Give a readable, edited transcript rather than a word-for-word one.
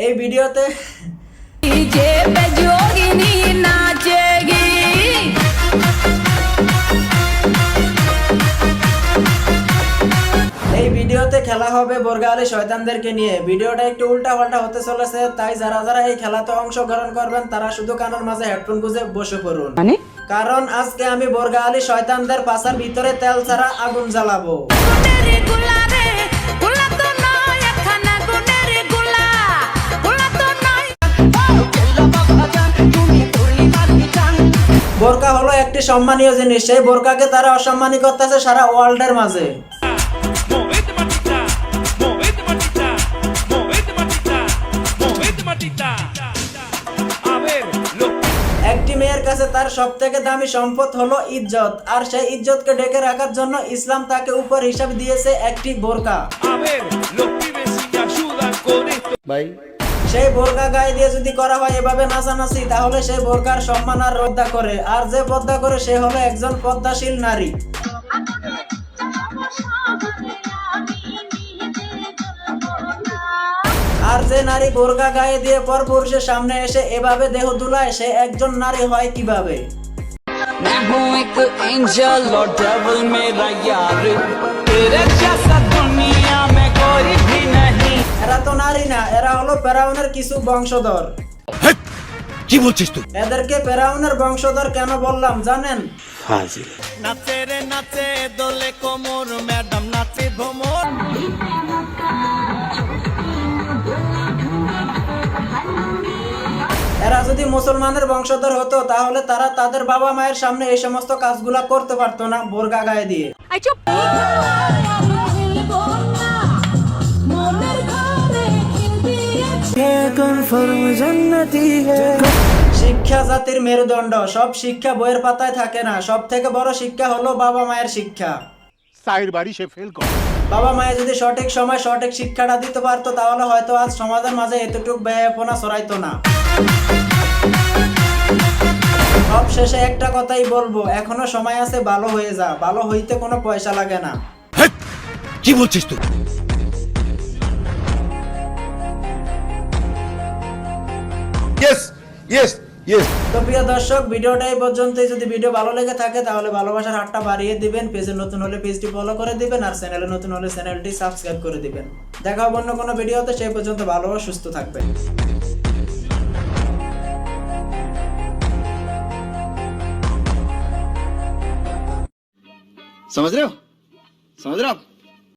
এই ভিডিওতে এই ভিডিওতে খেলা হবে বোরকা আলী শয়তানদেরকে নিয়ে। ভিডিওটা একটু উল্টা পাল্টা হতে চলেছে, তাই যারা যারা এই খেলাতে অংশগ্রহণ করবেন তারা শুধু কানের মাঝে হেডফোন গুঁজে বসে পড়ুন, কারণ আজকে আমি বোরকা আলী শয়তানদের পাছার ভিতরে তেল ছাড়া আগুন জ্বালাবো। বোরকা হলো একটি সম্মানীয় জিনিস, সেই বোরকাকে তারা অসম্মানী করতেছে সারা ওয়ার্ল্ডের মাঝে। একটি মেয়ের কাছে তার সবথেকে দামি সম্পদ হলো ইজ্জত, আর সেই ইজ্জতকে ঢেকে রাখার জন্য ইসলাম তাকে উপর হিসাব দিয়েছে একটি বোরকা। সেই বোরকা গায়ে দিয়ে যদি করা হয় এভাবে নাচানাচি, তাহলে সেই বোরকার সম্মান আর রদ্দা করে, আর যে পর্দা করে সে হলো একজন পর্দাশীল নারী। আর যে নারী বোরকা গায়ে দিয়ে পরপুরুষের সামনে এসে এভাবে দেহ দুলায়, সে একজন নারী হয় কিভাবে? এরা তো নারী না, এরা হলো ফেরাউনের কিছু বংশধর। কি বলছিস তুই? এদেরকে ফেরাউনের বংশধর কেন বললাম জানেন? ফাজিল। নাচে রে নাচে দোলে কোমর, ম্যাডাম নাচে ভোমর। এরা যদি মুসলমানের বংশধর হতো তাহলে তারা তাদের বাবা মায়ের সামনে এই সমস্ত কাজগুলা করতে পারতো না বোরকা গায়ে দিয়ে। শিক্ষা জাতির মেরুদণ্ড, সব শিক্ষা বইয়ের পাতায় থাকে না। সব থেকে বড় শিক্ষা হলো বাবা মায়ের শিক্ষা। বাবা মায়ে যদি সঠিক সময় সঠিক শিক্ষাটা দিতে পারতো তাহলে হয়তো আজ সমাজের মাঝে এতটুকু ব্যয়াপনা ছড়াইতো না। সব শেষে একটা কথাই বলবো, এখনো সময় আছে, ভালো হয়ে যা। ভালো হইতে কোনো পয়সা লাগে না। কি বলছিস তুই? তো প্রিয় দর্শক, ভিডিওটা এই পর্যন্তই। যদি ভিডিও ভালো লেগে থাকে তাহলে ভালোবাসার হাতটা বাড়িয়ে দিবেন। পেজে নতুন হলে পেজটি ফলো করে দিবেন, আর চ্যানেলে নতুন হলে চ্যানেলটি সাবস্ক্রাইব করে দিবেন। দেখা হবে অন্য কোনো ভিডিওতে। সেই পর্যন্ত ভালো ও সুস্থ থাকবেন। समझ रहे हो?